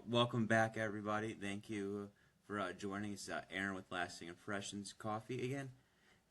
Welcome back, everybody. Thank you for joining us. Aaron with Lasting Impressions Coffee again.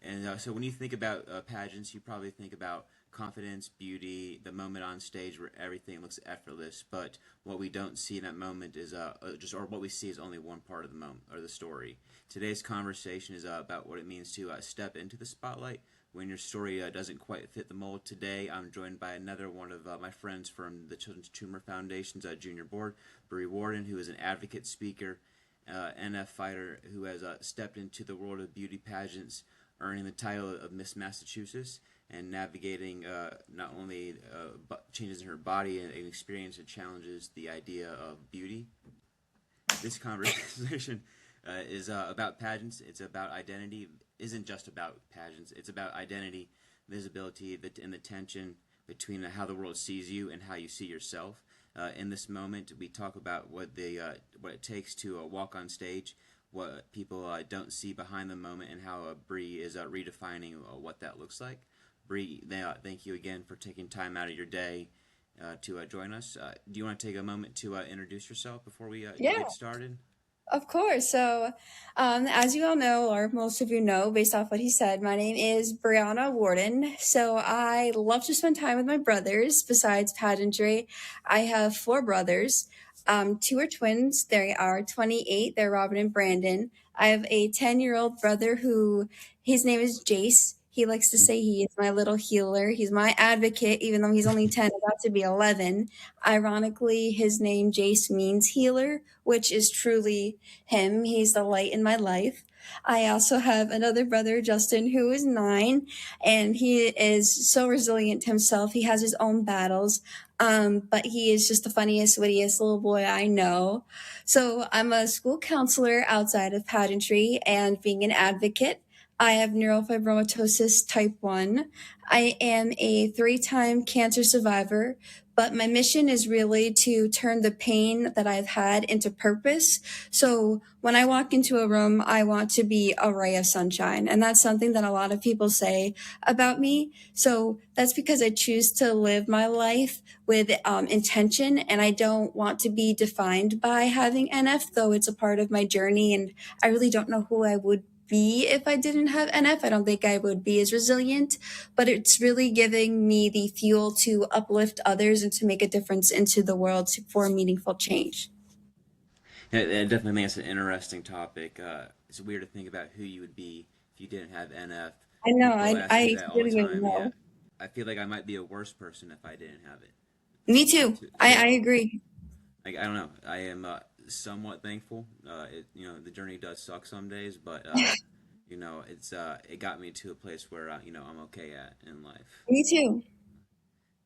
And so when you think about pageants, you probably think about confidence, beauty, the moment on stage where everything looks effortless. But what we don't see in that moment is or what we see is only one part of the moment or the story. Today's conversation is about what it means to step into the spotlight when your story doesn't quite fit the mold. Today, I'm joined by another one of my friends from the Children's Tumor Foundation's junior board, Worden, who is an advocate, speaker, NF fighter who has stepped into the world of beauty pageants, earning the title of Miss Massachusetts and navigating not only changes in her body and an experience that challenges the idea of beauty. This conversation is about pageants. It's about identity. Isn't just about pageants. It's about identity, visibility, and the tension between how the world sees you and how you see yourself. In this moment, we talk about what it takes to walk on stage, what people don't see behind the moment, and how Bree is redefining what that looks like. Bree, thank you again for taking time out of your day to join us. Do you want to take a moment to introduce yourself before we get started? Of course. So, as you all know, or most of you know, based off what he said, my name is Brianna Worden. So, I love to spend time with my brothers besides pageantry. I have four brothers. Two are twins. They are 28. They're Robin and Brandon. I have a 10-year-old brother who his name is Jace. He likes to say he is my little healer. He's my advocate, even though he's only 10, about to be 11. Ironically, his name Jace means healer, which is truly him. He's the light in my life. I also have another brother, Justin, who is 9, and he is so resilient himself. He has his own battles, but he is just the funniest, wittiest little boy I know. So I'm a school counselor outside of pageantry and being an advocate. I have neurofibromatosis type 1. I am a 3-time cancer survivor, but my mission is really to turn the pain that I've had into purpose. So when I walk into a room, I want to be a ray of sunshine. And that's something that a lot of people say about me. So that's because I choose to live my life with intention, and I don't want to be defined by having NF, though it's a part of my journey. And I really don't know who I would be if I didn't have NF. I don't think I would be as resilient, but it's really giving me the fuel to uplift others and to make a difference into the world for meaningful change. Yeah, I definitely think it's an interesting topic. It's weird to think about who you would be if you didn't have NF. I know, People ask me I that all the really didn't time. Yeah, know. I feel like I might be a worse person if I didn't have it. Me too. I So, agree. like, I don't know. I am somewhat thankful. The journey does suck some days, but it got me to a place where I'm okay at in life. Me too.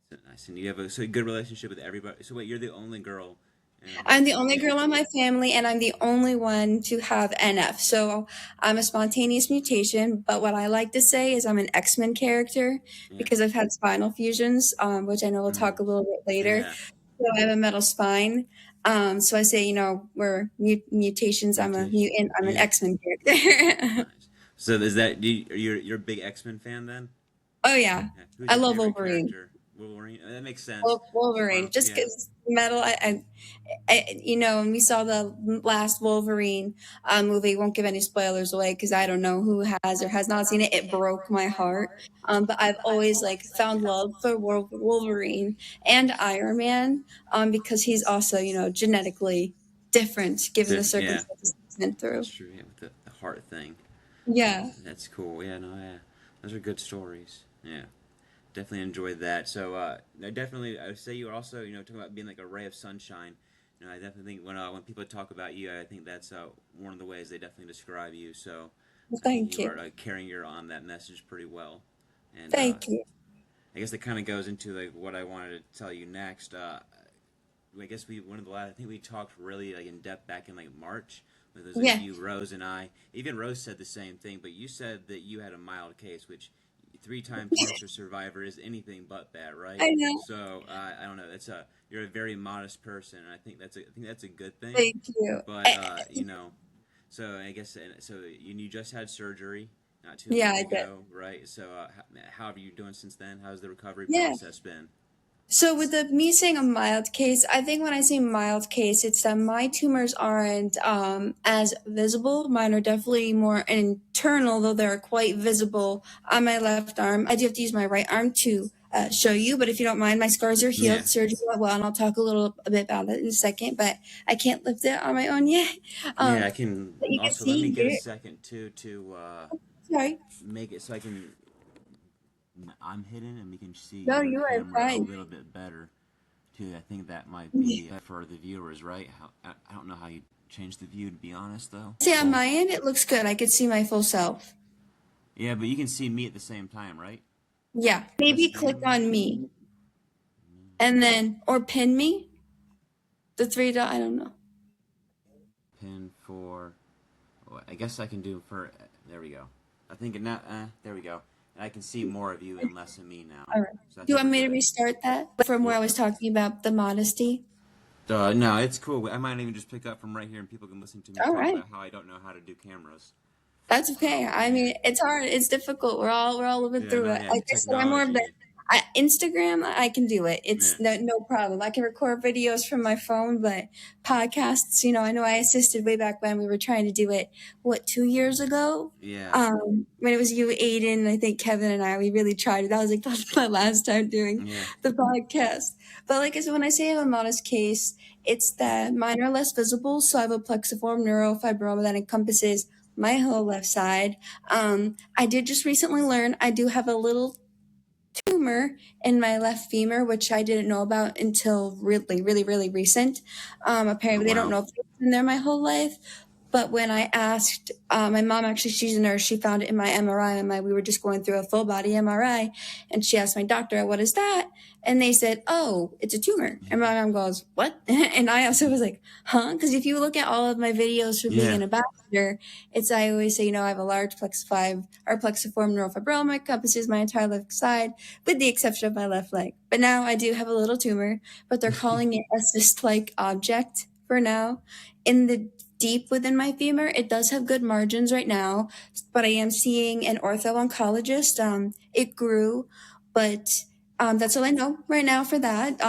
So nice, and you have a good relationship with everybody. So wait, you're the only girl in I'm the your only girl family. in my family, and I'm the only one to have NF. So I'm a spontaneous mutation, but what I like to say is I'm an X-Men character Yeah. because I've had spinal fusions, which I know we'll talk Mm. a little bit later. Yeah. So I have a metal spine. So I say, we're mutations. I'm a Mutation. mutant. I'm an Yeah. X-Men character. Nice. So is that you're a big X Men fan then? Oh yeah, Yeah. Who's I your love favorite Wolverine. character? Wolverine. That makes sense. Wolverine, Spinal. just Yeah. because metal. And we saw the last Wolverine movie. Won't give any spoilers away because I don't know who has or has not seen it. It broke my heart. But I've always found love for Wolverine and Iron Man because he's also genetically different given the Yeah. circumstances he's been That's through. true. Yeah, with the heart thing. Yeah. That's cool. Yeah. No. Yeah. Those are good stories. Yeah. Definitely enjoyed that. So I would say you were also talking about being like a ray of sunshine. I definitely think when people talk about you, I think that's one of the ways they definitely describe you. So Well, I think thank you you. are carrying your on that message pretty well. And Thank you. I guess that kind of goes into like what I wanted to tell you next. I guess one of the last I think we talked really like in depth back in like March. It was like Yeah. you, Rose, and I. Even Rose said the same thing, but you said that you had a mild case, which 3-time cancer survivor is anything but that, right? I know. So I don't know. You're a very modest person, and I think that's a good thing. Thank you. But so I guess you just had surgery not too Yeah, long I did. ago, right? So how are you doing since then? How's the recovery Yeah. process been? So with me saying a mild case, I think when I say mild case, it's that my tumors aren't as visible. Mine are definitely more internal, though they're quite visible on my left arm. I do have to use my right arm to show you, but if you don't mind, my scars are healed. Yeah. Surgery went well, and I'll talk a bit about it in a second, but I can't lift it on my own yet. Yeah, I can But you can also let me see get a here. second too to Sorry. make it so I can. I'm hidden and we can see No, your you are camera a fine. little bit better too. I think that might be for the viewers, right? I don't know how you change the view, to be honest, though. See, on my end, it looks good. I could see my full self. Yeah, but you can see me at the same time, right? Yeah. Maybe Let's click do on me and then, or pin me. The three dot, I don't know. pin for. Oh, I guess I can do for. There we go. I think now. There we go. And I can see more of you and less of me now. All right. So I Do you think want we're me to good. restart that from where I was talking about the modesty? No, it's cool. I might even just pick up from right here, and people can listen to me All talk right. about how I don't know how to do cameras. That's okay. I mean, it's hard. It's difficult. We're all living Yeah, through no, it. yeah, Like I said, I'm more of the technology. Instagram. I can do it. It's Yeah, no problem. I can record videos from my phone, but podcasts, I know I assisted way back when we were trying to do it. What, 2 years ago? yeah, When it was you, Aiden, I think Kevin and I, we really tried it. That was like that's my last time doing yeah. the podcast. But like I said, when I say I have a modest case, it's that mine are less visible. So I have a plexiform neurofibroma that encompasses my whole left side. I did just recently learn I do have a little tumor in my left femur, which I didn't know about until really, really, really recent. Oh Apparently, they don't wow. know if it's been there my whole life. But when I asked, my mom actually, she's a nurse. She found it in my MRI. We were just going through a full body MRI, and she asked my doctor, "What is that?" And they said, "Oh, it's a tumor." And my mom goes, "What?" And I also was like, "Huh?" Because if you look at all of my videos for being Yeah, an ambassador, I always say, I have a large plexiform neurofibroma, encompasses my entire left side, with the exception of my left leg. But now I do have a little tumor, but they're calling it a cyst-like object for now. In the deep within my femur, it does have good margins right now, but I am seeing an ortho-oncologist. It grew, but that's all I know right now for that.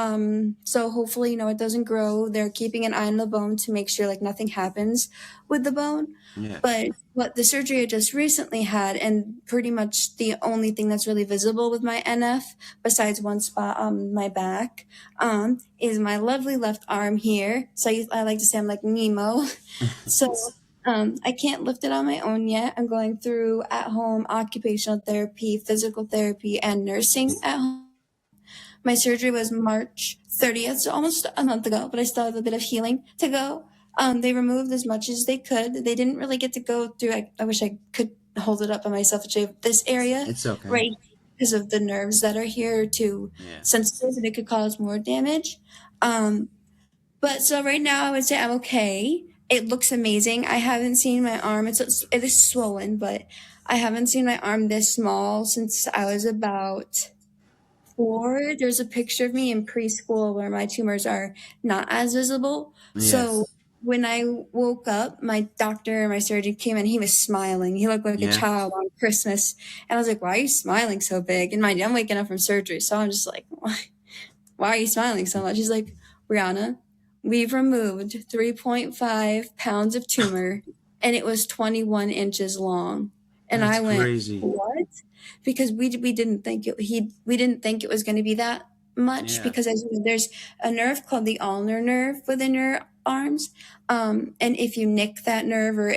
So hopefully, it doesn't grow. They're keeping an eye on the bone to make sure like nothing happens with the bone. yeah. But what the surgery I just recently had, and pretty much the only thing that's really visible with my NF, besides one spot on my back, is my lovely left arm here. So I like to say I'm like Nemo. So I can't lift it on my own yet. I'm going through at home occupational therapy, physical therapy, and nursing at home. My surgery was March 30th, so almost a month ago, but I still have a bit of healing to go. They removed as much as they could. They didn't really get to go through. I wish I could hold it up on myself and show you this area, It's okay. right? Because of the nerves that are here too Yeah, sensitive and it could cause more damage. But so right now I would say I'm okay. It looks amazing. I haven't seen my arm. It is swollen, but I haven't seen my arm this small since I was about 4. There's a picture of me in preschool where my tumors are not as visible. So yes, when I woke up, my doctor and my surgeon came in. He was smiling. He looked like a yeah. child on Christmas. And I was like, "Why are you smiling so big?" And mind you, I'm waking up from surgery, so I'm just like, "Why are you smiling so much?" He's like, "Brianna, we've removed 3.5 pounds of tumor, and it was 21 inches long." And That's I went, crazy. "What?" Because we didn't think we didn't think it was going to be that much, Yeah, because as you know, there's a nerve called the ulnar nerve within your arms, and if you nick that nerve or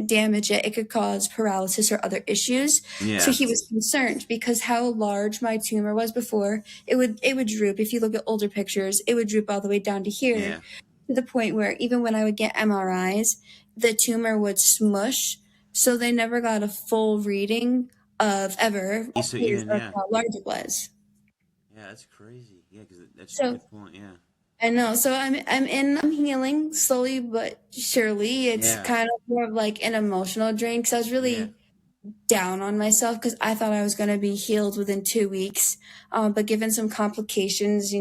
damage it, it could cause paralysis or other issues. So yeah, he was concerned because how large my tumor was before, it would droop. If you look at older pictures, it would droop all the way down to here, yeah. to the point where even when I would get MRIs, the tumor would smush. So they never got a full reading of ever So even of yeah, how large it was. yeah. That's crazy. Yeah, because that's a So good point. Yeah, I know. So I'm healing slowly but surely. It's yeah, kind of more of like an emotional drain, because I was yeah, really down on myself because I thought I was going to be healed within 2 weeks. But given some complications,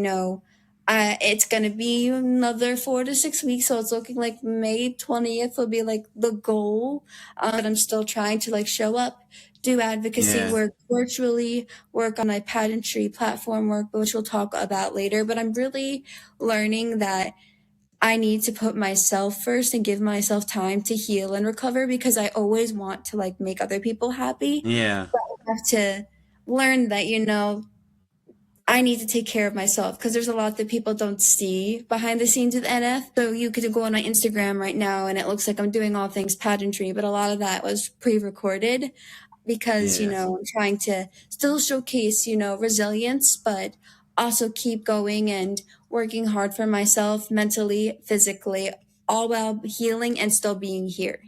It's going to be another 4 to 6 weeks, so it's looking like May 20th will be like the goal. But I'm still trying to like show up, do advocacy Yeah. work virtually, work on my pageantry platform work, which we'll talk about later. But I'm really learning that I need to put myself first and give myself time to heal and recover, because I always want to like make other people happy. Yeah. But I have to learn that, I need to take care of myself, because there's a lot that people don't see behind the scenes with NF. So you could go on my Instagram right now and it looks like I'm doing all things pageantry, but a lot of that was pre-recorded because, Yes. I'm trying to still showcase, resilience, but also keep going and working hard for myself mentally, physically, all while healing and still being here.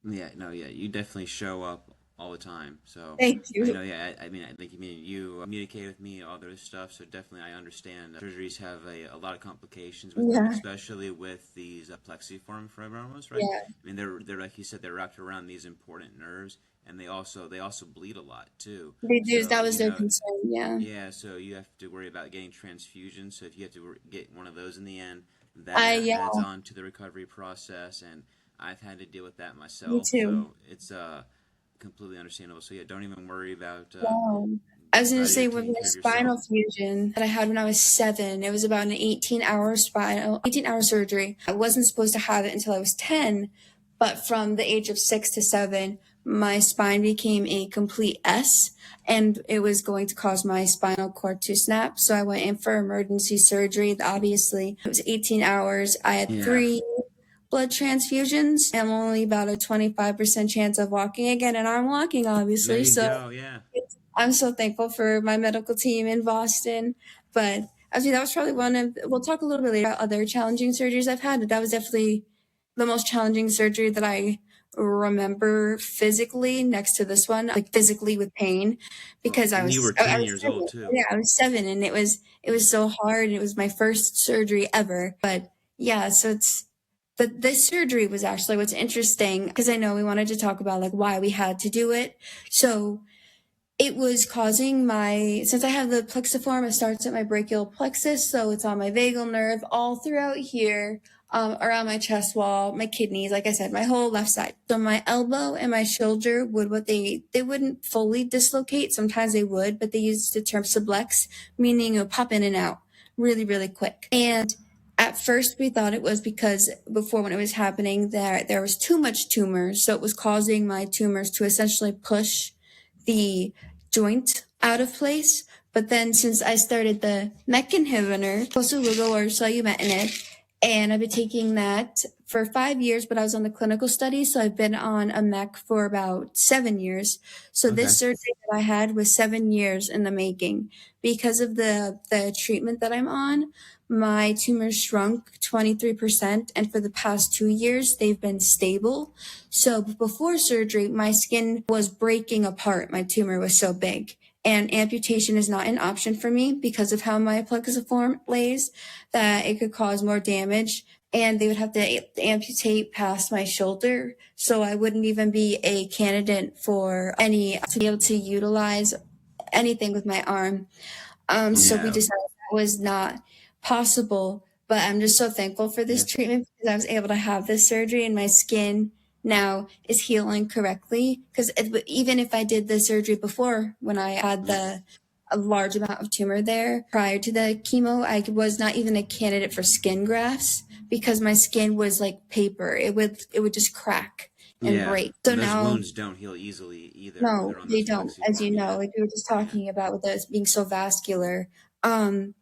Yeah, no, yeah, you definitely show up all the time. So Thank I you. know, yeah, I mean, I think you communicate with me, all this stuff. So definitely, I understand surgeries have a lot of complications with them, Yeah. especially with these plexiform fibromas, right? Yeah. I mean, they're like you said, they're wrapped around these important nerves, and they also bleed a lot too. They do. So That was their concern. Yeah. yeah, so you have to worry about getting transfusions. So if you have to get one of those in the end, that Yeah, adds on to the recovery process, and I've had to deal with that me myself. too. So it's completely understandable. So yeah, don't even worry Wow. I was going to about you're say with taking my care of yourself. spinal fusion that I had when I was 7, it was about an 18-hour surgery. I wasn't supposed to have it until I was 10, but from the age of 6 to 7, my spine became a complete S, and it was going to cause my spinal cord to snap. So I went in for emergency surgery. Obviously, it was 18 hours. I had Yeah, 3 blood transfusions. I'm only about a 25% chance of walking again, and I'm walking, there obviously. you So go. Yeah, I'm so thankful for my medical team in Boston. But actually, that was probably we'll talk a little bit later about other challenging surgeries I've had, but that was definitely the most challenging surgery that I remember physically, next to this one, like physically with pain, well, because I and you were was, I 10 was years 7. old too. Yeah, I was 7, and it was so hard. It was my first surgery ever. But yeah, but this surgery was actually what's interesting, because I know we wanted to talk about like why we had to do it. So it was causing since I have the plexiform, it starts at my brachial plexus, so it's on my vagal nerve all throughout here, around my chest wall, my kidneys, like I said, my whole left side. So my elbow and my shoulder they wouldn't fully dislocate. Sometimes they would, but they used the term sublex, meaning it would pop in and out really, really quick. And at first we thought it was because before, when it was happening, there was too much tumor, so it was causing my tumors to essentially push the joint out of place. But then since I started the MEK inhibitor, Kosulugo or Solumetinib, and I've been taking that for 5 years, but I was on the clinical study, so I've been on a MEK for about 7 years. So Okay. this surgery that I had was 7 years in the making. Because of the treatment that I'm on, my tumors shrunk 23%, and for the past 2 years, they've been stable. So before surgery, my skin was breaking apart. My tumor was so big. And amputation is not an option for me because of how my plexiform lays, that it could cause more damage. And they would have to amputate past my shoulder. So I wouldn't even be a candidate to be able to utilize anything with my arm. So we Yeah. decided that was not possible. But I'm just so thankful for this Yeah. treatment, because I was able to have this surgery, and my skin now is healing correctly. Because even if I did the surgery before, when I had a large amount of tumor there prior to the chemo, I was not even a candidate for skin grafts, because my skin was like paper. It would just crack and Yeah. break. So And those now, wounds don't heal easily either when no, they're on they those don't, as you plexiform. know, Yeah. like we were just Yeah. talking about with us being so vascular. Um,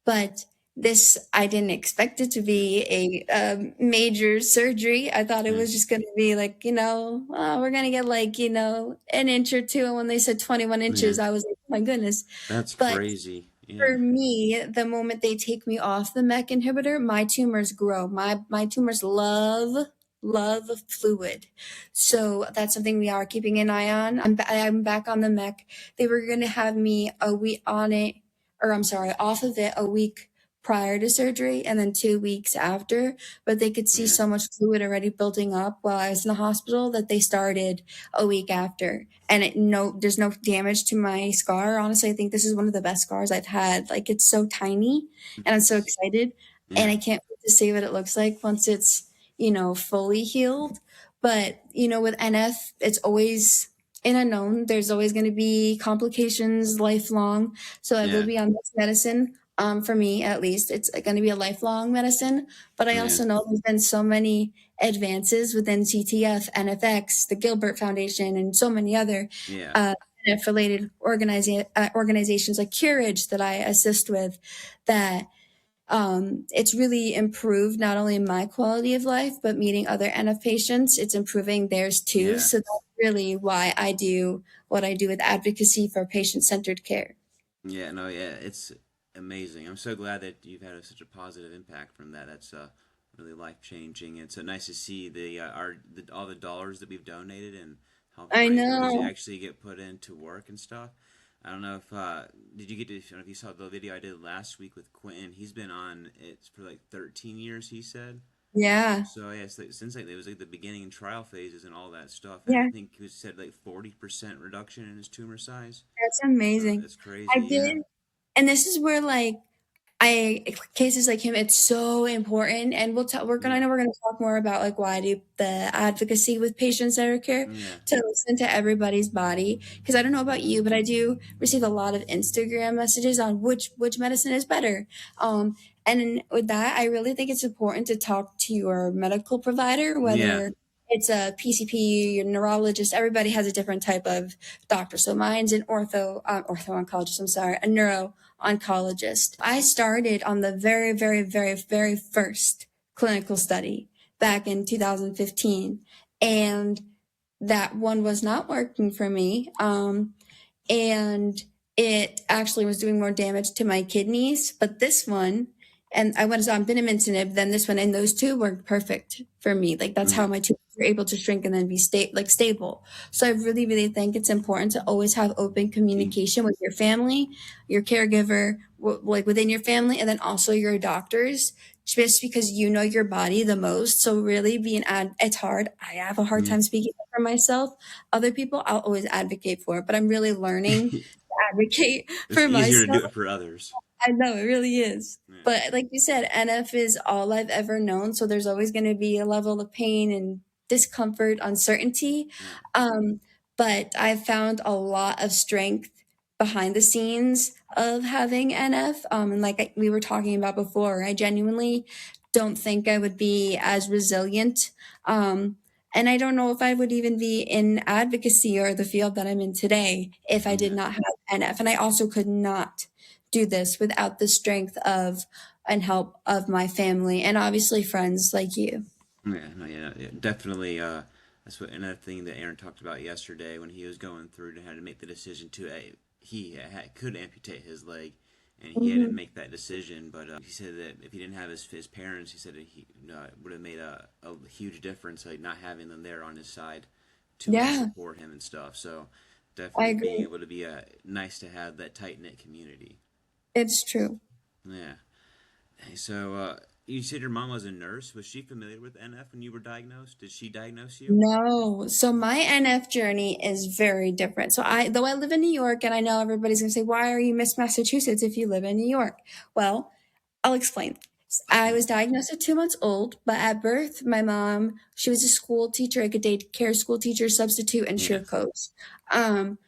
but this, I didn't expect it to be a major surgery. I thought it Yeah. was just going to be like, we're going to get like, an inch or two. And when they said 21 Yeah. inches, I was like, oh my goodness. That's But crazy. Yeah. for me, the moment they take me off the MEK inhibitor, my tumors grow. My tumors love fluid. So that's something we are keeping an eye on. I'm back on the MEK. They were going to have me a week on it, or I'm sorry, off of it a week prior to surgery and then 2 weeks after, but they could see Yeah. so much fluid already building up while I was in the hospital that they started a week after. And there's no damage to my scar. Honestly, I think this is one of the best scars I've had. Like, it's so tiny and I'm so excited, and Yeah. I can't wait to see what it looks like once it's, fully healed. But, with NF, it's always an unknown. There's always going to be complications lifelong. So I will Yeah. be on this medicine. For me, at least, it's going to be a lifelong medicine. But I Yeah. also know there's been so many advances within CTF, NFX, the Gilbert Foundation, and so many other Yeah. uh, NF-related organizations like Curage that I assist with, that it's really improved not only my quality of life, but meeting other NF patients, it's improving theirs too. Yeah. So that's really why I do what I do with advocacy for patient-centered care. Yeah. No. Yeah. It's amazing. I'm so glad that you've had such a positive impact from that. That's really life changing. It's nice to see all the dollars that we've donated and how I we're able to know. actually get put into work and stuff. I don't know if did you get to I don't know if you saw the video I did last week with Quentin. He's been on it for like 13 years. He said. Yeah. So yeah, since like it was like the beginning and trial phases and all that stuff, and I Yeah. think he said like 40% reduction in his tumor size. That's So amazing. it's I crazy. Yeah. did. And this is where, like, I cases like him, it's so important, and I Yeah. know we're gonna talk more about, like, why I do the advocacy with patient-centered care, Yeah. to listen to everybody's body. Because I don't know about you, but I do receive a lot of Instagram messages on which medicine is better. And with that, I really think it's important to talk to your medical provider, Yeah. whether it's a PCP, your neurologist. Everybody has a different type of doctor. So mine's an ortho oncologist. I'm sorry, a neuro oncologist. I started on the very, very, very, very first clinical study back in 2015, and that one was not working for me. And it actually was doing more damage to my kidneys. But this one, and I went on binimetinib, then this one, and those two worked perfect for me. Like, that's how Yeah. my tumors were able to shrink and then be stable. So I really, really think it's important to always have open communication with your family, your caregiver, like within your family, and then also your doctors, just because you know your body the most. So really it's hard. I have a hard Yeah. time speaking for myself. Other people, I'll always advocate for, but I'm really learning to advocate It's for easier to myself. do it for others. I know, it really is. Yeah. But like you said, NF is all I've ever known. So there's always going to be a level of pain and discomfort, uncertainty. Yeah. Um, but I've found a lot of strength behind the scenes of having NF. And like we were talking about before, I genuinely don't think I would be as resilient. And I don't know if I would even be in advocacy or the field that I'm in today if I did Yeah. not have NF. And I also could not do this without the strength of and help of my family and obviously friends like you. Yeah. No. Yeah. Yeah. Definitely. That's what another thing that Aaron talked about yesterday when he was going through to how to make the decision to could amputate his leg, and he had to Mhm. make that decision. But he said that if he didn't have his parents, he said that he would have made a huge difference, like not having them there on his side to Yeah, support him and stuff. So I definitely being agree. able to be nice to have that tight knit community. It's true. Yeah. Hey, so you said your mom was a nurse. Was she familiar with NF when you were diagnosed? Did she diagnose you? No. So my NF journey is very different. Though I live in New York, and I know everybody's going to say, why are you Miss Massachusetts if you live in New York? Well, I'll explain. I Yeah. was diagnosed at 2 months old, but at birth, my mom, she was a school teacher, like a daycare school teacher, substitute, and Yeah. cheer coach. Um,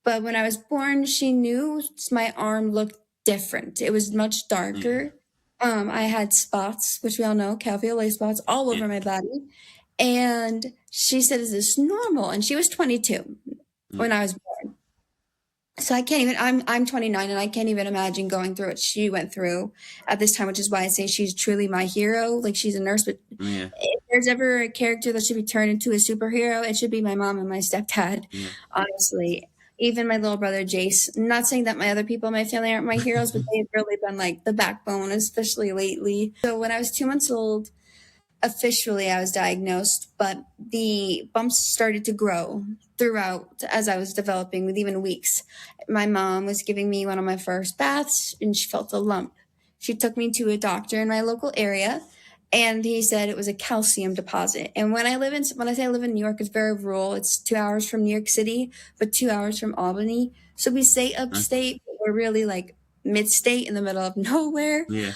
But when I was born, she knew my arm looked different. It was much Yeah. darker. I had spots, which we all know, caveolé spots, all Yeah. over my body. And she said, "Is this normal?" And she was 22 Yeah. when I was born. So I can't even, I'm 29 and I can't even imagine going through what she went through at this time, which is why I say she's truly my hero. Like, she's a nurse, but Yeah. if there's ever a character that should be turned into a superhero, it should be my mom and my stepdad, Yeah. honestly. Even my little brother Jace. Not saying that my other people in my family aren't my heroes, but they've really been like the backbone, especially lately. So when I was 2 months old, officially I was diagnosed, but the bumps started to grow throughout as I was developing with even weeks. My mom was giving me one of my first baths and she felt a lump. she took me to a doctor in my local area, and he said it was a calcium deposit. And when I say I live in New York, it's very rural. It's 2 hours from New York City, but 2 hours from Albany. So we say upstate, but we're really like mid-state in the middle of nowhere. Yeah.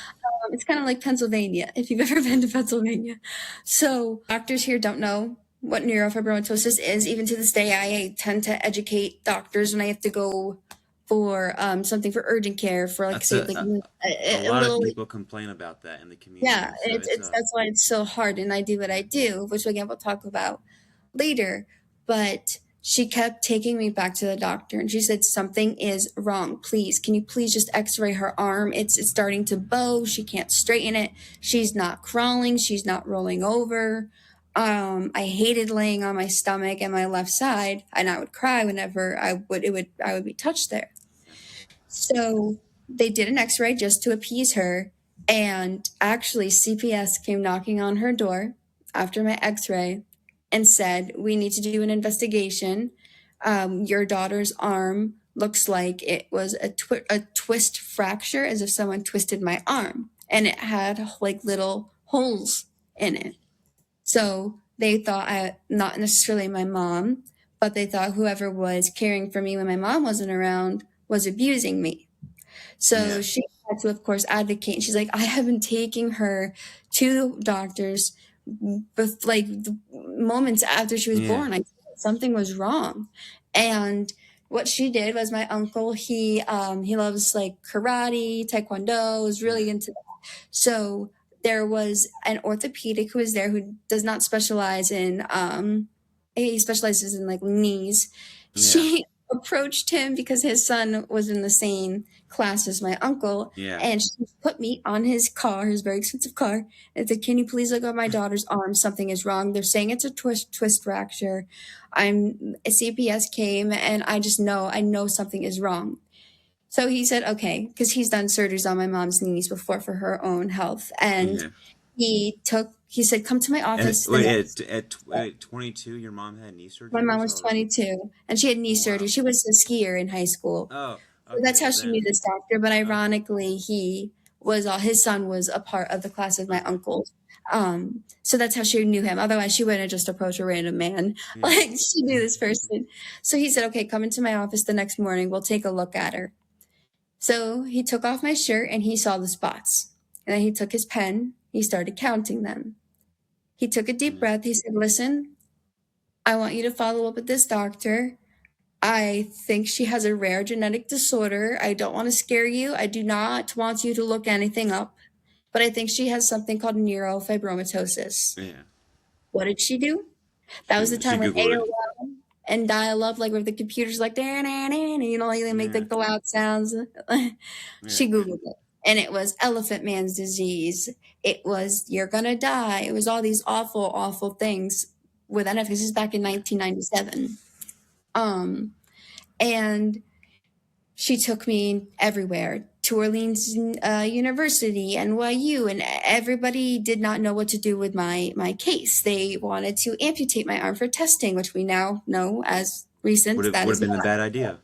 It's kind of like Pennsylvania, if you've ever been to Pennsylvania. So doctors here don't know what neurofibromatosis is. Even to this day, I tend to educate doctors when I have to go for something for urgent care for like, say, like a lot of people complain about that in the community. yeah, so that's why it's so hard, and I do what I do, which again we'll talk about later. But she kept taking me back to the doctor, and she said, something is wrong. Please, can you please just x-ray her arm? It's starting to bow. She can't straighten it. She's not crawling. She's not rolling over. I hated laying on my stomach and my left side, and I would cry whenever I would be touched there. So they did an x-ray just to appease her, and actually CPS came knocking on her door after my x-ray and said, we need to do an investigation. Your daughter's arm looks like it was a twist fracture, as if someone twisted my arm, and it had like little holes in it. So they thought, not necessarily my mom, but they thought whoever was caring for me when my mom wasn't around was abusing me. So she had to, of course, advocate. And she's like, I have been taking her to doctors with like the moments after she was born. I thought something was wrong. And what she did was, my uncle, he loves like karate, taekwondo, was really into that. So there was an orthopedic who was there who does not specialize in, he specializes in like knees. Yeah. She approached him because his son was in the same class as my uncle. Yeah. And she put me on his car, his very expensive car, and said, can you please look at my daughter's arm? Something is wrong. They're saying it's a twist fracture. CPS came, and I know something is wrong. So he said, okay, because he's done surgeries on my mom's knees before for her own health. And he said, come to my office. At 22, your mom had knee surgery? My mom was 22, and she had knee surgery. She was a skier in high school. Oh, okay. So that's how she knew this doctor. But ironically, his son was a part of the class of my uncle's. So that's how she knew him. Otherwise, she wouldn't have just approached a random man. Yeah. Like, she knew this person. So he said, okay, come into my office the next morning. We'll take a look at her. So he took off my shirt, and he saw the spots. And then he took his pen. He started counting them. He took a deep breath. He said, listen, I want you to follow up with this doctor. I think she has a rare genetic disorder. I don't want to scare you. I do not want you to look anything up. But I think she has something called neurofibromatosis. Yeah. What did she do? That was the time when AOL and dial-up, like where the computer's like, you know, like they make like the loud sounds. She Googled it. And it was elephant man's disease. It was, you're going to die. It was all these awful, awful things with NF. This is back in 1997. And she took me everywhere. To Orleans University, NYU, and everybody did not know what to do with my case. They wanted to amputate my arm for testing, which we now know as recent. Would have been a bad idea.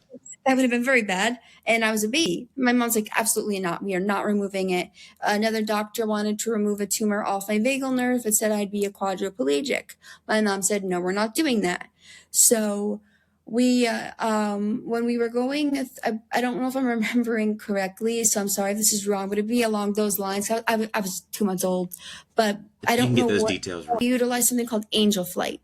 That would have been very bad. And I was a baby. My mom's like, absolutely not. We are not removing it. Another doctor wanted to remove a tumor off my vagal nerve. It said I'd be a quadriplegic. My mom said, no, we're not doing that. So we, when we were going, I don't know if I'm remembering correctly, so I'm sorry if this is wrong, but it'd be along those lines. I was 2 months old, but I don't know those details. We utilized something called Angel Flight.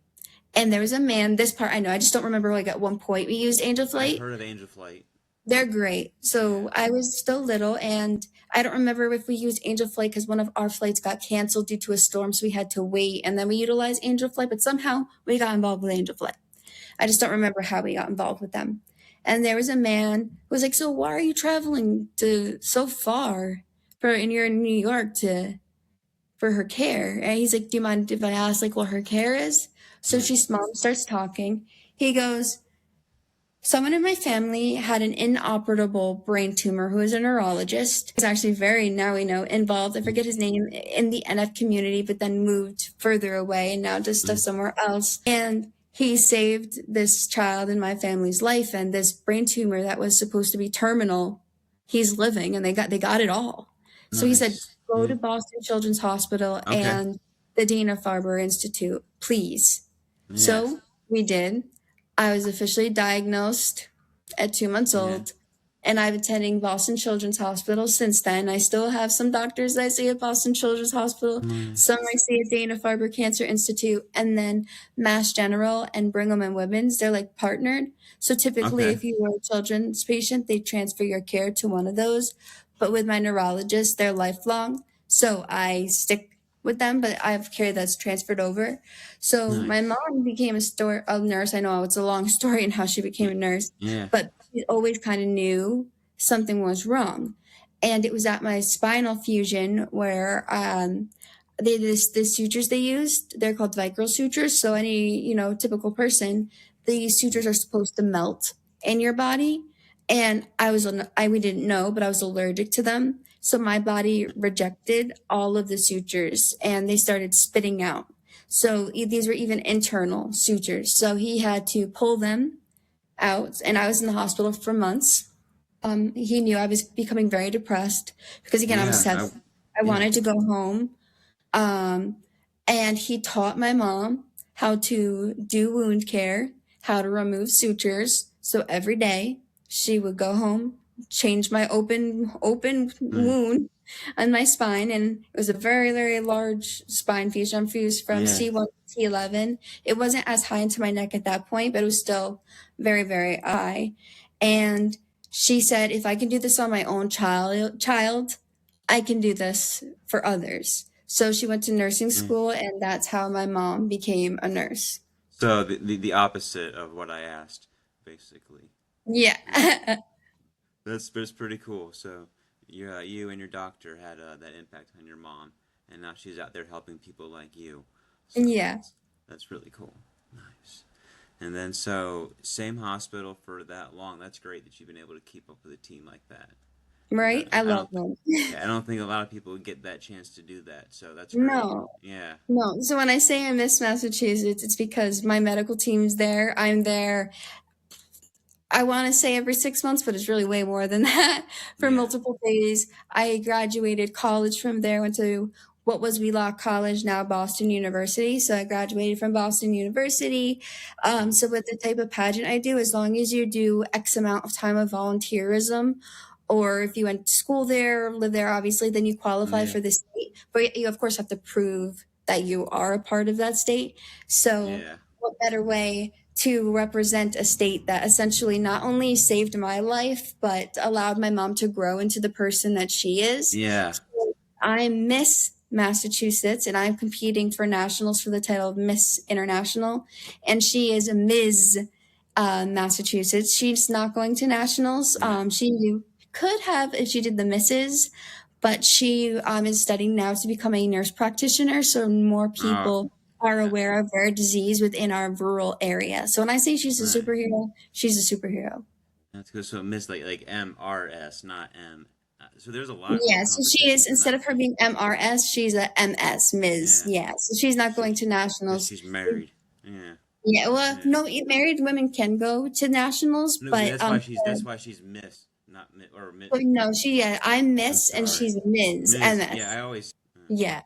And there was a man, this part I know, I just don't remember, like at one point we used Angel Flight. I've heard of Angel Flight. They're great. So I was still little, and I don't remember if we used Angel Flight because one of our flights got canceled due to a storm, so we had to wait, and then we utilized Angel Flight, but somehow we got involved with Angel Flight. I just don't remember how we got involved with them. And there was a man who was like, so why are you traveling to so far and you're in New York for her care? And he's like, do you mind if I ask like what her care is? So mom starts talking. He goes, someone in my family had an inoperable brain tumor who is a neurologist. He's actually now we know, involved, I forget his name, in the NF community, but then moved further away and now does stuff somewhere else. And he saved this child in my family's life, and this brain tumor that was supposed to be terminal, he's living, and they got it all. So he said, Nice. go Yeah. to Boston Children's Hospital Okay. and the Dana-Farber Institute, please. Yeah. So we did. I was officially diagnosed at 2 months Yeah. old, and I've been attending Boston Children's Hospital since then. I still have some doctors that I see at Boston Children's Hospital, some Nice. I see at Dana-Farber Cancer Institute, and then Mass General and Brigham and Women's. They're like partnered. So typically, Okay. if you were a children's patient, they transfer your care to one of those. But with my neurologist, they're lifelong. So I stick with them, but I have care that's transferred over. So my Nice. mom became a nurse. I know it's a long story and how she became a nurse, Yeah. but she always kind of knew something was wrong. And it was at my spinal fusion where the sutures they used, they're called Vicryl sutures. So any, typical person, these sutures are supposed to melt in your body. And we didn't know, but I was allergic to them. So my body rejected all of the sutures and they started spitting out. So these were even internal sutures. So he had to pull them out, and I was in the hospital for months. He knew I was becoming very depressed because, again, I was Yeah. 7. I Yeah. wanted to go home. Um, and he taught my mom how to do wound care, how to remove sutures. So every day she would go home, change my open Nice. wound on my spine, and it was a very, very large spine fusion. I'm fused from Yeah. C1 to T11. It wasn't as high into my neck at that point, but it was still very, very high. And she said, if I can do this on my own child, I can do this for others. So she went to nursing Yeah. school, and that's how my mom became a nurse. So the opposite of what I asked, basically. Yeah. Yeah. That's pretty cool. So you and your doctor had that impact on your mom, and now she's out there helping people like you. So Yeah. that's really cool. Nice. And then so same hospital for that long. That's great that you've been able to keep up with a team like that. Because Right? I I love don't them. yeah, I don't think a lot of people get that chance to do that. So that's great. No. Yeah. No. So when I say I miss Massachusetts, it's because my medical team's there. I'm there. I want to say every 6 months, but it's really way more than that for Yeah. multiple days. I graduated college from there, went to what was Wheelock College, now Boston University. So I graduated from Boston University. So with the type of pageant I do, as long as you do X amount of time of volunteerism, or if you went to school there, live there, obviously, then you qualify Yeah. for the state. But you, of course, have to prove that you are a part of that state. So Yeah. what better way to represent a state that essentially not only saved my life, but allowed my mom to grow into the person that she is. Yeah. So I'm Miss Massachusetts, and I'm competing for nationals for the title of Miss International. And she is a Ms. Massachusetts. She's not going to nationals. Yeah. She could have if she did the misses, but she is studying now to become a nurse practitioner, so more Oh, people are yeah. aware of rare disease within our rural area. So when I say she's a Nice. superhero, she's a superhero. That's good. So Miss like MRS, not M. So there's a lot of cool Yeah, so she is, competitions in instead that. of her being MRS, she's a MS, Ms. Yeah. Yeah, so she's not So going to because nationals. she's married. Yeah. Yeah, well, Yeah. no, married women can go to nationals, No, but that's why she's Miss, not Mi or Mi. but no, I'm I'm Miss and sorry, she's Ms. Ms. Yeah, MS. I always. Yeah,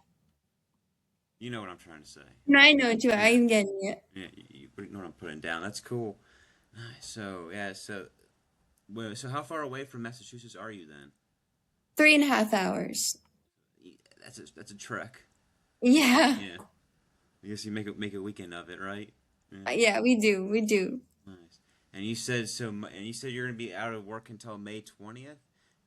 You know what I'm trying to say. no, I know it too. Yeah. I'm getting it. Yeah. You know what I'm putting down. That's cool. Nice. So yeah. So well, so how far away from Massachusetts are you then? 3.5 hours. That's a trek. Yeah, Yeah. I guess you make a weekend of it, right? Yeah. yeah, we do. Nice. And you said so. And you said you're gonna be out of work until May 20th,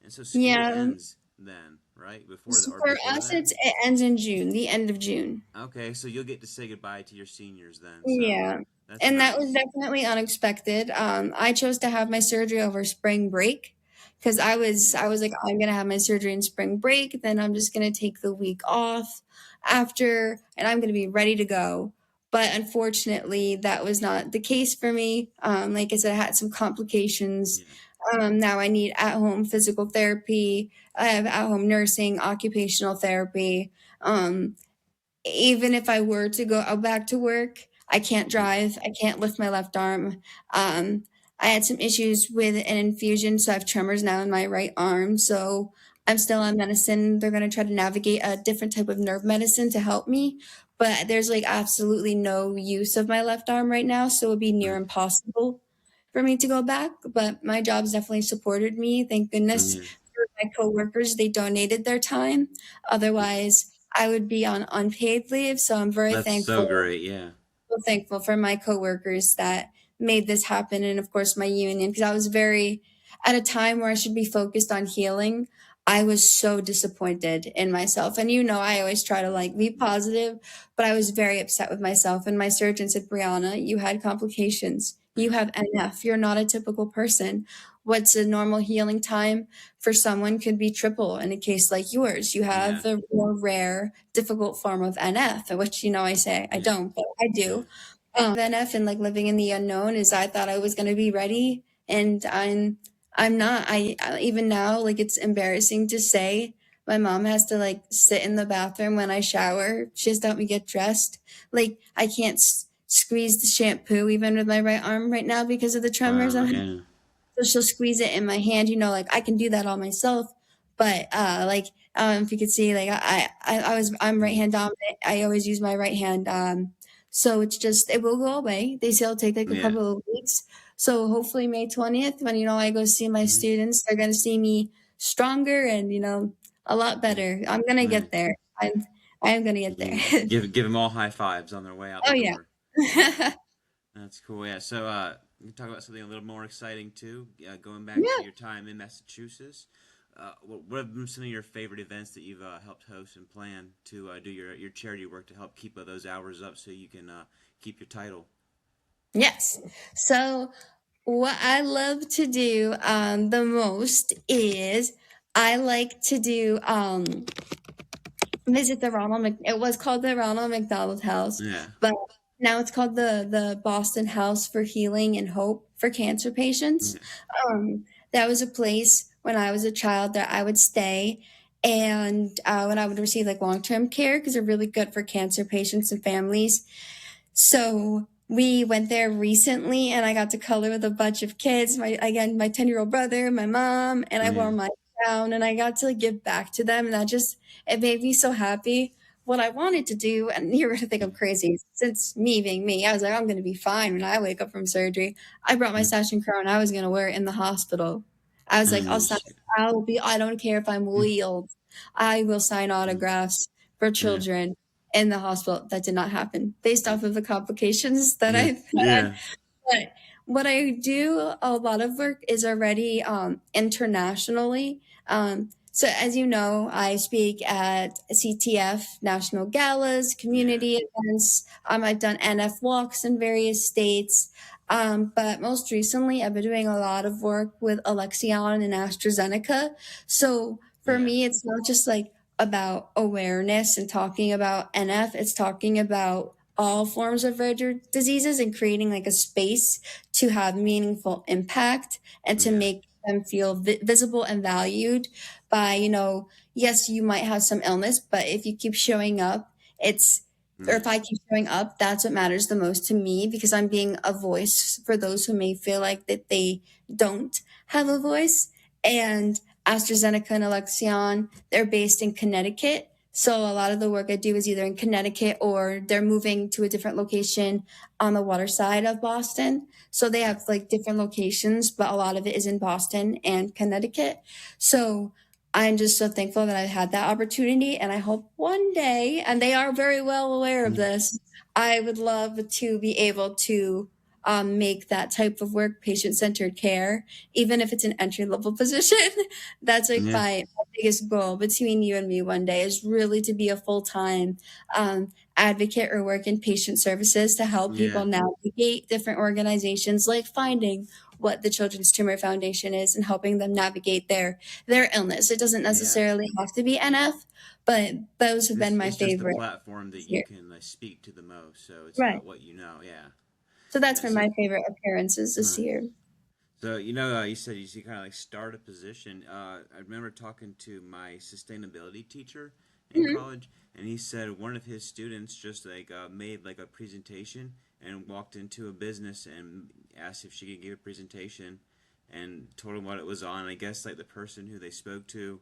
and so school Yeah, ends then, right? so Or for before us, then. it ends in June, the end of June. Okay, so you'll get to say goodbye to your seniors then. So Yeah. that's And that was nice. definitely unexpected. I chose to have my surgery over spring break because Yeah. I was like, I'm gonna have my surgery in spring break, then I'm just gonna take the week off after, and I'm gonna be ready to go. But unfortunately, that was not the case for me. Like I said, I had some complications. Yeah. Now I need at-home physical therapy. I have at-home nursing, occupational therapy. Um, Even if I were to go out back to work, I can't Yeah. drive. I can't lift my left arm. I had some issues with an infusion, so I have tremors now in my right arm. So I'm still on medicine. They're going to try to navigate a different type of nerve medicine to help me. But there's like absolutely no use of my left arm right now. So it would be near Mm, impossible for me to go back. But my job's definitely supported me. Thank goodness yeah. for my coworkers. They donated their time. Otherwise, I would be on unpaid leave. So I'm very That's so thankful great. Yeah. thankful for my coworkers that made this happen, and of course my union, because I was very at a time where I should be focused on healing. I was so disappointed in myself, and I always try to like be positive, but I was very upset with myself. And my surgeon said, Brianna, you had complications, you Yeah. have NF, you're not a typical person. What's a normal healing time for someone could be triple. In a case like yours, you Yeah. have the more rare, difficult form of NF, which I say I Yeah. don't, but I Yeah. do. NF and like living in the unknown is I thought I was going to be ready, and I'm not. Even now, like, it's embarrassing to say. My mom has to like sit in the bathroom when I shower. She has to help me get dressed. Like, I can't squeeze the shampoo even with my right arm right now because of the tremors Wow. I'm having. Yeah. So she'll squeeze it in my hand, like I can do that all myself. But like if you could see, like I'm right Mm, hand dominant. I always use my right hand. So it's just it will go away. They say it'll take like a yeah. couple of weeks. So hopefully May 20th, when I go see my Hmm. students, they're gonna see me stronger and a lot Yeah. better. I'm gonna Yeah. get there. I am gonna get there. Yeah. Give them all high fives on their way out the Oh yeah. door. Yeah. That's cool. Yeah. So we can talk about something a little more exciting too. Going back to Yeah. your time in Massachusetts. What have been some of your favorite events that you've helped host and plan to do your charity work to help keep those hours up so you can keep your title? Yes. So what I love to do the most is I like to do visit the it was called the Ronald McDonald House, Yeah. but now it's called the Boston House for Healing and Hope for Cancer Patients. Yeah. That was a place when I was a child that I would stay, and when I would receive like long-term care because they're really good for cancer patients and families. So we went there recently, and I got to color with a bunch of kids. My 10-year-old brother, my mom, and I Yeah. wore my crown, and I got to give back to them, and it made me so happy. What I wanted to do, and you're gonna think I'm crazy, since me being me, I was like, I'm gonna be fine when I wake up from surgery. I brought my Mm. sash and crown. I was gonna wear it in the hospital. I was like, Oh, shit. I don't care if I'm Mm, wheeled. I will sign mm, autographs for yeah. children in the hospital. That did not happen based Mm, off of the complications that yeah. I've had. Yeah. But what I do a lot of work is already internationally. So as you know, I speak at CTF national galas, Yeah. community events. I've done NF walks in various states. But most recently, I've been doing a lot of work with Alexion and AstraZeneca. So for Yeah. me, it's not just like about awareness and talking about NF. It's talking about all forms of rare diseases and creating like a space to have meaningful impact and to Yeah. make them feel visible and valued by, yes, you might have some illness, but if you keep showing up, or Yeah. if I keep showing up, that's what matters the most to me because I'm being a voice for those who may feel like that they don't have a voice. And AstraZeneca and Alexion, they're based in Connecticut. So a lot of the work I do is either in Connecticut or they're moving to a different location on the water side of Boston. So they have like different locations, but a lot of it is in Boston and Connecticut. So I'm just so thankful that I've had that opportunity. And I hope one day, and they are very well aware of Mm, this, I would love to be able to make that type of work patient centered care, even if it's an entry level position. That's like yeah. my biggest goal between you and me one day is really to be a full time advocate or work in patient services to help Yeah. people navigate different organizations, like finding what the Children's Tumor Foundation is and helping them navigate their illness. It doesn't Yeah. necessarily have to be NF, but those have been my It's just the favorite platform that you here. can speak to the most. So it's Right. about what you know. Yeah. So that's Yeah. been So my favorite appearances this nice. year. So you said you kind of like start a position. I remember talking to my sustainability teacher in Mhm. college, and he said one of his students just like made like a presentation and walked into a business and asked if she could give a presentation, and told him what it was on. I guess like the person who they spoke to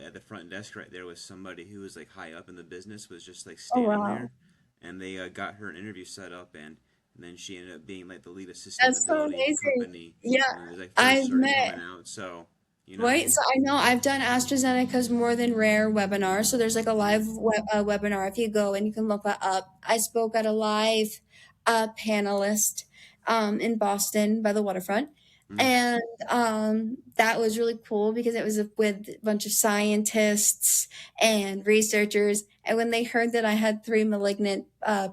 at the front desk right there was somebody who was like high up in the business, was just like Oh standing wow. there, and they got her an interview set up, and then she ended up being like the lead assistant in the That's so building amazing. company Yeah, when it was like first I've started met. coming out. So you know, Right, so I know I've done AstraZeneca's More Than Rare webinar. So there's like a live webinar if you go and you can look that up. I spoke at a live panelist in Boston by the waterfront. mm, And that was really cool because it was with a bunch of scientists and researchers. And when they heard that I had 3 malignant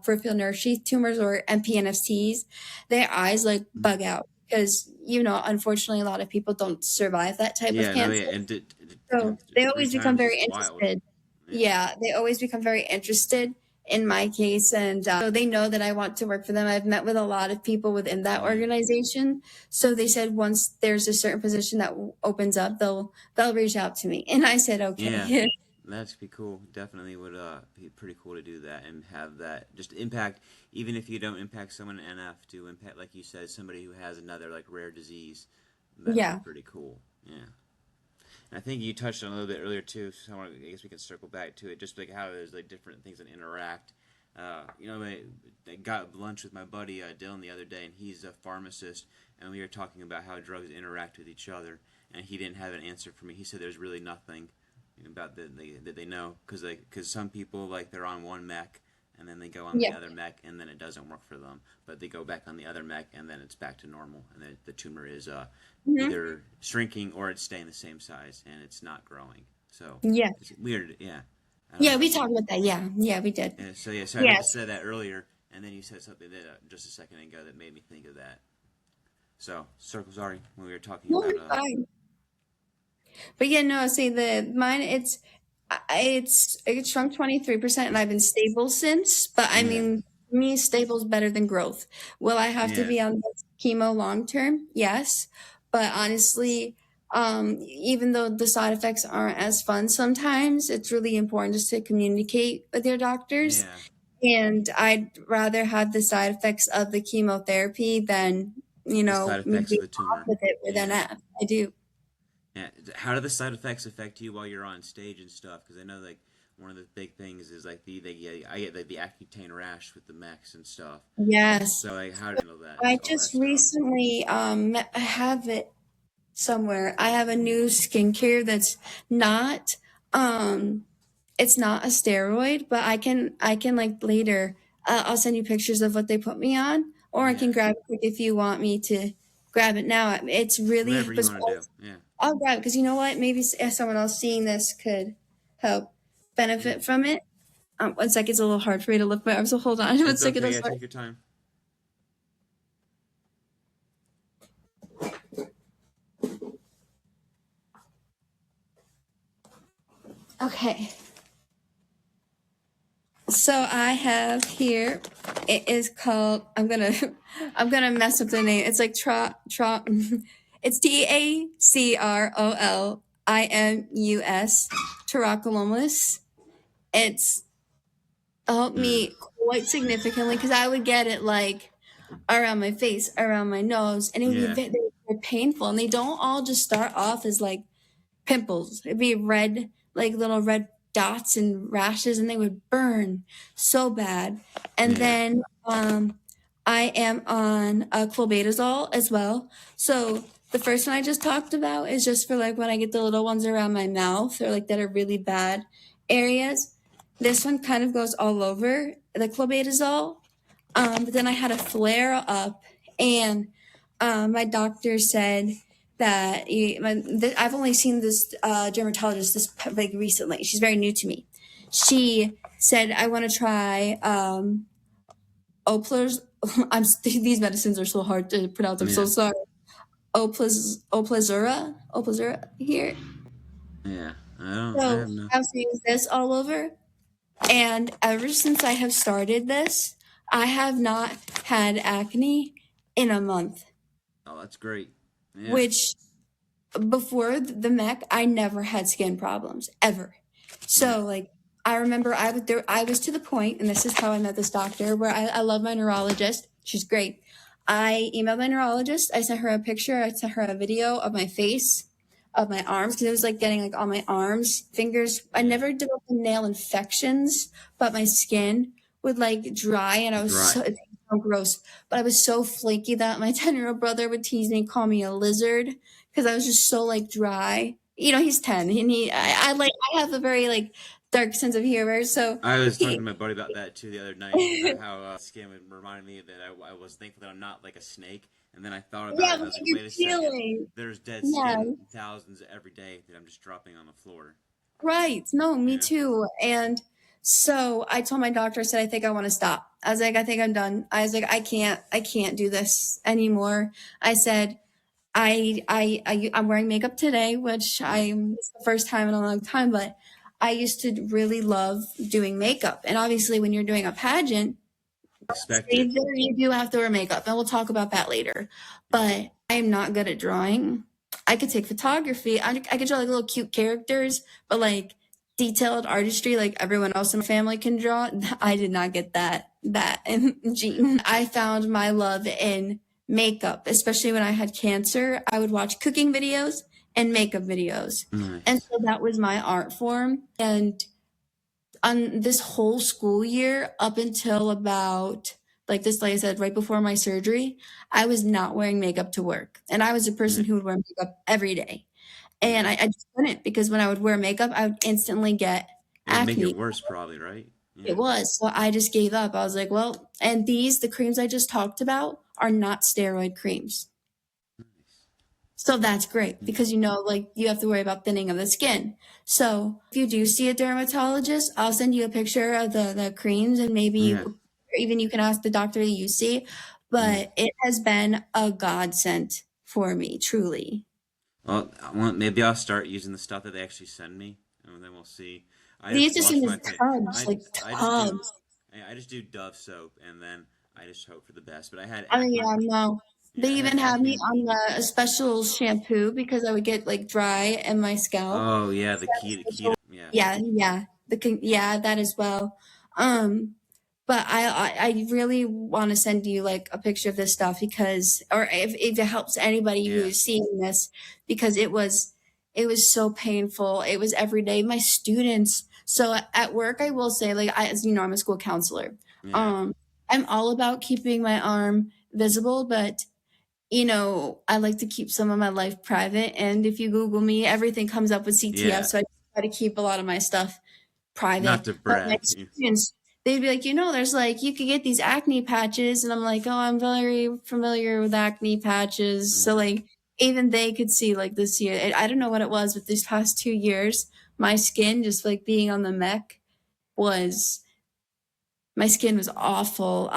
peripheral nerve sheath tumors or MPNFTs, their eyes like mm. bug out because, unfortunately, a lot of people don't survive that type of Yeah, no, yeah, cancer. and So they three always become times very is wild. interested. Yeah, Yeah, they always become very interested in my case. And so they know that I want to work for them. I've met with a lot of people within that yeah. organization. So they said once there's a certain position that opens up, they'll reach out to me. And I said, Yeah, okay. that'd be cool. Definitely would be pretty cool to do that and have that just impact, even if you don't impact someone in NF, to impact, like you said, somebody who has another like rare disease. That'd be Yeah. pretty cool. Yeah. And I think you touched on it a little bit earlier too. So I guess we can circle back to it, just like how there's like different things that interact. I got lunch with my buddy Dylan the other day, and he's a pharmacist, and we were talking about how drugs interact with each other, and he didn't have an answer for me. He said there's really nothing about that they know, because some people like they're on one mech, and then they go on the Yeah. other mech, and then it doesn't work for them, but they go back on the other mech, and then it's back to normal, and the tumor is Hmm. either shrinking or it's staying the same size, and it's not growing. So Yeah. it's weird. Yeah, I don't Yeah, know. we talked about that. Yeah. Yeah, we did. So I meant to Yes. say that earlier, and then you said something that just a second ago that made me think of that. So circle, sorry, when we were talking No, about you're fine. But yeah, no, see the mine it's shrunk 23% and I've been stable since, but I yeah, mean to me stable is better than growth. Will I have to yeah, be on this chemo long term? Yes. But honestly, even though the side effects aren't as fun sometimes, it's really important just to communicate with your doctors. yeah. And I'd rather have the side effects of the chemotherapy than, The side me effects of being the off tumor. with it with Yeah. NF. I do. Yeah. How do the side effects affect you while you're on stage and stuff? Because I know like one of the big things is like I get like the Accutane rash with the mechs and stuff. Yes. So like how do you handle that? I All that just stuff. recently I have it somewhere. I have a new skincare that's not um it's not a steroid, but I can like later I'll send you pictures of what they put me on or I can Yeah. grab it quick if you want me to grab it now. It's really Whatever you want to do. besides Yeah. I'll grab it because you know what? Maybe someone else seeing this could help Yeah. benefit from it. One second, it's a little hard for me to lift my arms, so hold on. One It's second, okay. I'm Yeah. sorry. Take your time. Okay. So I have here. It is called. I'm gonna mess up the name. It's like It's TACROLIMUS. Tacrolimus. It's helped Mm. me quite significantly because I would get it like around my face, around my nose, and it would be Yeah. very painful. And they don't all just start off as like pimples. It'd be red, like little red dots and rashes, and they would burn so bad. And Yeah. then I am on clobetasol as well. So the first one I just talked about is just for like when I get the little ones around my mouth or like that are really bad areas. This one kind of goes all over the clobetasol. But then I had a flare up, and my doctor said that I've only seen this dermatologist this like recently. She's very new to me. She said I want to try Oplers. These medicines are so hard to pronounce. I'm so Yeah. sorry. Oplazura here. Yeah. I don't. I So have no. I've seen this all over, and ever since I have started this, I have not had acne in a month. Oh, that's great. Yeah. Which before the mech, I never had skin problems ever. Yeah. So like I remember I was to the point, and this is how I met this doctor, where I love my neurologist. She's great. I emailed my neurologist. I sent her a picture. I sent her a video of my face. of my arms because it was like getting like on my arms, fingers. I Yeah. never developed nail infections, but my skin would like dry, and I was Dry. so, it's so gross. But I was so flaky that my 10-year-old brother would tease me, call me a lizard because I was just so like dry. You know, he's 10, and I like I have a very like dark sense of humor, so I was talking he. to my buddy about that too the other night, about how skin would remind me that I was thankful that I'm not like a snake. And then I thought about Yeah, it, and I what was like, you're wait a second, feeling. there's dead Yeah, skin thousands every day that I'm just dropping on the floor. right. No, me Yeah. too. And so I told my doctor, I said, I think I want to stop. I was like, I think I'm done. I was like, I can't do this anymore. I said, I'm wearing makeup today, which Yeah. it's the first time in a long time, but I used to really love doing makeup. And obviously when you're doing a pageant, Expected. stage there, you do have to wear makeup, and we'll talk about that later. Yeah. But I am not good at drawing. I could take photography. I could draw like little cute characters, but like detailed artistry, like everyone else in my family can draw. I did not get that gene. I found my love in makeup, especially when I had cancer. I would watch cooking videos and makeup videos, and Nice. so that was my art form. And on this whole school year up until about like this, like I said, right before my surgery, I was not wearing makeup to work. And I was a Yeah. person who would wear makeup every day. And Yeah. I just couldn't because when I would wear makeup, I would instantly get It would make it acne. worse, probably, right? It Yeah. was. So I just gave up. I was like, well, and the creams I just talked about are not steroid creams. Nice. So that's great Yeah. because like you have to worry about thinning of the skin. So if you do see a dermatologist, I'll send you a picture of the creams and maybe Yeah. even you can ask the doctor that you see. Yeah. But it has been a godsend for me, truly. Maybe I'll start using the stuff that they actually send me, and then we'll see. I These just just wash in my his face. tubs, like I just do tubs. I just do Dove soap, and then I just hope for the best. But I had Oh acne. yeah, no. Yeah, They I had even had me acne. on a special shampoo because I would get like dry in my scalp. Oh yeah, So the I have a keto. special, Yeah. yeah, yeah, yeah, that as well. But I really want to send you like a picture of this stuff because, or if it helps anybody Yeah. who's seeing this, because it was so painful. It was every day. My students. So at work, I will say, like, as you know, I'm a school counselor. Yeah. Um, I'm all about keeping my arm visible, but I like to keep some of my life private. And if you Google me, everything comes up with CTF. Yeah. So I try to keep a lot of my stuff Not private. to But my brag. students, they'd be like, there's like, you could get these acne patches. And I'm like, oh, I'm very familiar with acne patches. So Yeah. like, even they could see like this year. I don't know what it was, but these past 2 years, my skin, just like being on the mech, was my skin was awful.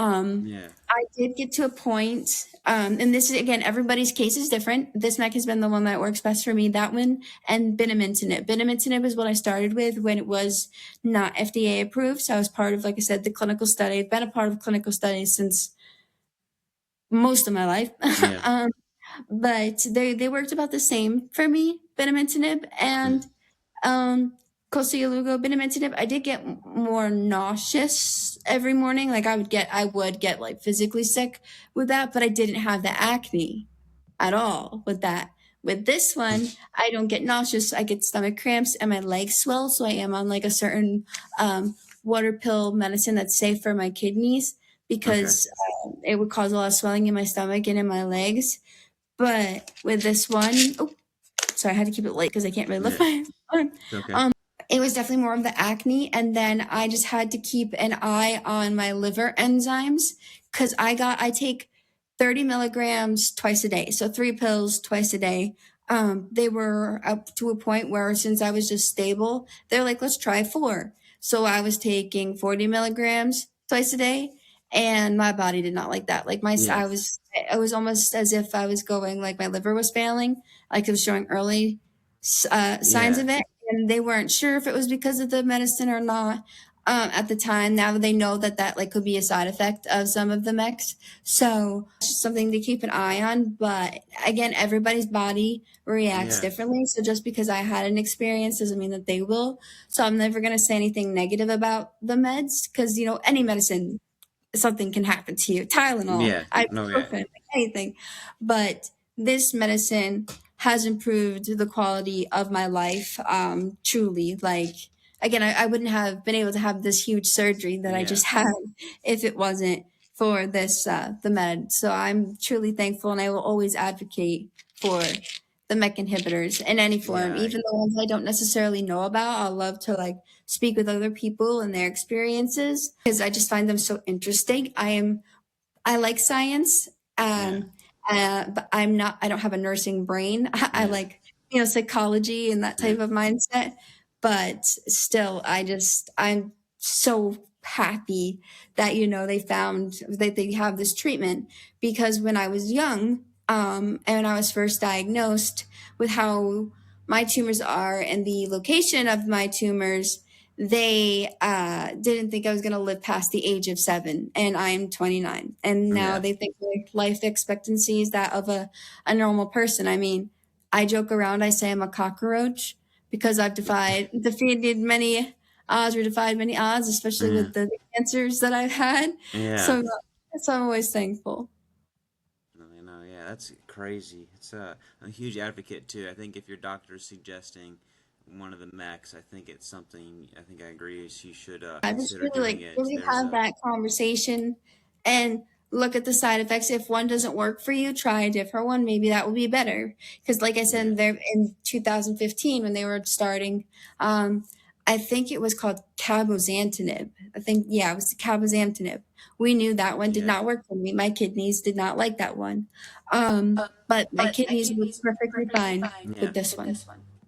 Yeah. I did get to a point, and this is again, everybody's case is different. This mech has been the one that works best for me. That one and binimetinib. Binimetinib is what I started with when it was not FDA approved. So I was part of, like I said, the clinical study. I've been a part of clinical studies since most of my life. Yeah. But they worked about the same for me, binimetinib Yeah. and Koselugo, binimetinib. I did get more nauseous every morning. Like I would get like physically sick with that, but I didn't have the acne at all with that. With this one, I don't get nauseous. I get stomach cramps and my legs swell. So I am on like a certain water pill medicine that's safe for my kidneys Okay. because it would cause a lot of swelling in my stomach and in my legs. But with this one, oh, sorry, I had to keep it light because I can't really lift Yeah. my arm. It's okay. It was definitely more of the acne. And then I just had to keep an eye on my liver enzymes because I take 30 milligrams twice a day. So 3 pills twice a day. They were up to a point where since I was just stable, they're like, let's try 4. So I was taking 40 milligrams twice a day. And my body did not like that. Like Yeah. it was almost as if I was going, like my liver was failing, like it was showing early signs Yeah. of it, and they weren't sure if it was because of the medicine or not at the time. Now they know that like could be a side effect of some of the mechs, so it's just something to keep an eye on. But again, everybody's body reacts Yeah. differently, so just because I had an experience doesn't mean that they will. So I'm never going to say anything negative about the meds because any medicine, something can happen to you. Tylenol, Yeah. No. Yeah. ibuprofen, anything. But this medicine has improved the quality of my life, truly. Like, again, I wouldn't have been able to have this huge surgery that I Yeah. just had if it wasn't for this, the med. So I'm truly thankful, and I will always advocate for the MEK inhibitors in any form, Yeah. even the ones I don't necessarily know about. I'll love to like speak with other people and their experiences because I just find them so interesting. I like science, Yeah. but I don't have a nursing brain. I Yeah. like, psychology and that Yeah. type of mindset. But still, I'm so happy that, they found that they have this treatment because when I was young, and when I was first diagnosed with how my tumors are and the location of my tumors, they didn't think I was going to live past the age of 7, and I'm 29. And now Yeah. they think like life expectancy is that of a normal person. I mean, I joke around, I say I'm a cockroach because I've defeated many odds or defied many odds, especially Yeah. with the cancers that I've had. Yeah. So I'm always thankful. Yeah, that's crazy. It's I'm a huge advocate too. I think if your doctor is suggesting one of the mechs, I think it's something. I think I agree. You should I just consider really doing like it. really There's have a that conversation and look at the side effects. If one doesn't work for you, try a different one. Maybe that will be better. Because, like I yeah, said, there in 2015 when they were starting, I think it was called cabozantinib. I think it was cabozantinib. We knew that one did yeah, not work for me. My kidneys did not like that one, but my kidneys work perfectly fine yeah. with this one.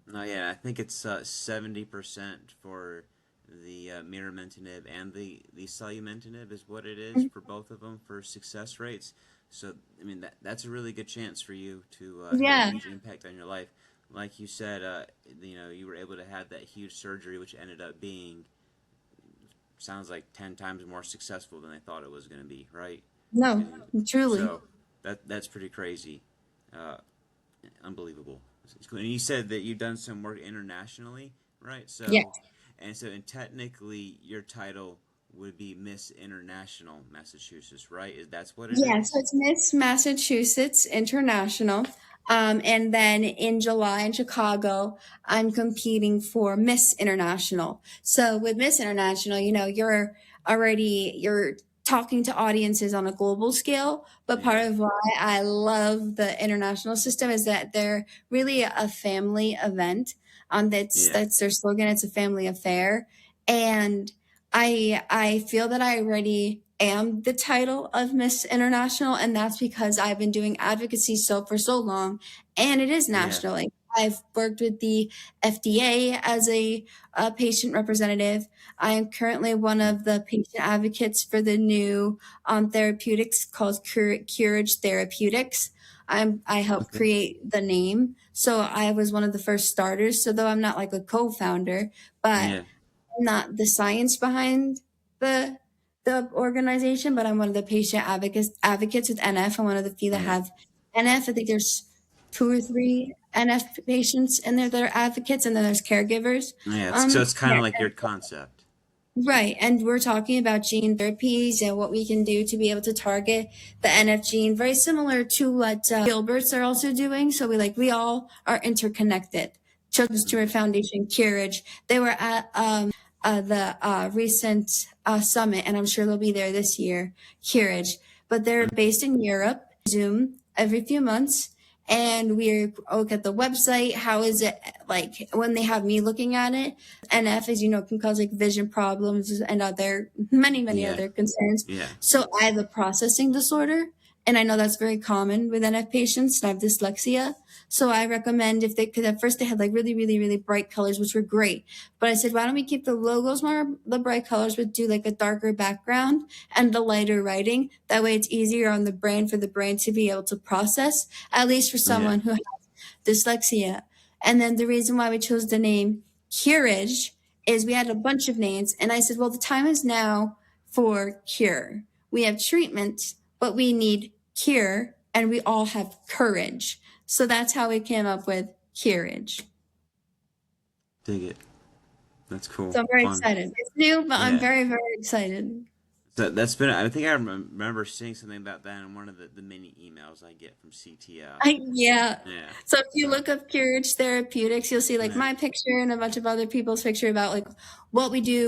No, yeah. I think it's 70% for the miramentinib and the solumentinib is what it is for both of them for success rates. So I mean that's a really good chance for you to have a Yeah. huge impact on your life. Like you said, you were able to have that huge surgery, which ended up being sounds like 10 times more successful than they thought it was going to be, right? No, And truly. so that's pretty crazy, uh, unbelievable. And you said that you've done some work internationally, right? Yeah. And technically your title would be Miss International Massachusetts, right? Is that's what it Yeah, so is? it's Miss Massachusetts International. And then in July in Chicago, I'm competing for Miss International. So with Miss International, you're talking to audiences on a global scale. But part Yeah, of why I love the international system is that they're really a family event. yeah, That's their slogan. It's a family affair. And I feel that I already am the title of Miss International, and that's because I've been doing advocacy for so long, and it is yeah. nationally. I've worked with the FDA as a patient representative. I am currently one Mm. of the patient advocates for the new therapeutics called Courage Therapeutics. I helped Okay. create the name, so I was one of the first starters. So though I'm not like a co-founder, but Yeah, not the science behind the the organization, but I'm one of the patient advocates with NF. I'm one of the few that yeah, have NF. I think there's 2 or 3 NF patients in there that are advocates, and then there's caregivers. yeah. So it's kind Yeah, of like your concept. right. And we're talking about gene therapies and what we can do to be able to target the NF gene, very similar to what Gilbert's are also doing. So we all are interconnected. Children's Tumor Yeah, Foundation, Courage, they were at the recent summit, and I'm sure they'll be there this year, Courage. But they're okay. based in Europe, Zoom every few months. And we look at the website. How is it like when they have me looking at it? NF, as you know, can cause like vision problems and many Yeah, other concerns. yeah, So I have a processing disorder, and I know that's very common with NF patients. And I have dyslexia. So I recommend if they could, at first they had like really, really, really bright colors, which were great. But I said, why don't we keep the logos the bright colors, but do like a darker background and the lighter writing. That way it's easier on the brain for the brain to be able to process, at least for yeah, someone who has dyslexia. And then the reason why we chose the name Curage is we had a bunch of names. And I said, well, the time is now for cure. We have treatment, but we need cure, and we all have courage. So that's how we came up with Courage. dig it. That's cool. So I'm very Fun. excited. It's new, but I'm Yeah. very, very excited. So that's been. I think I remember seeing something about that in one of the mini emails I get from CTO. Yeah. Yeah. So if you So look up Cureage Therapeutics, you'll see like yeah. my picture and a bunch of other people's picture about like what we do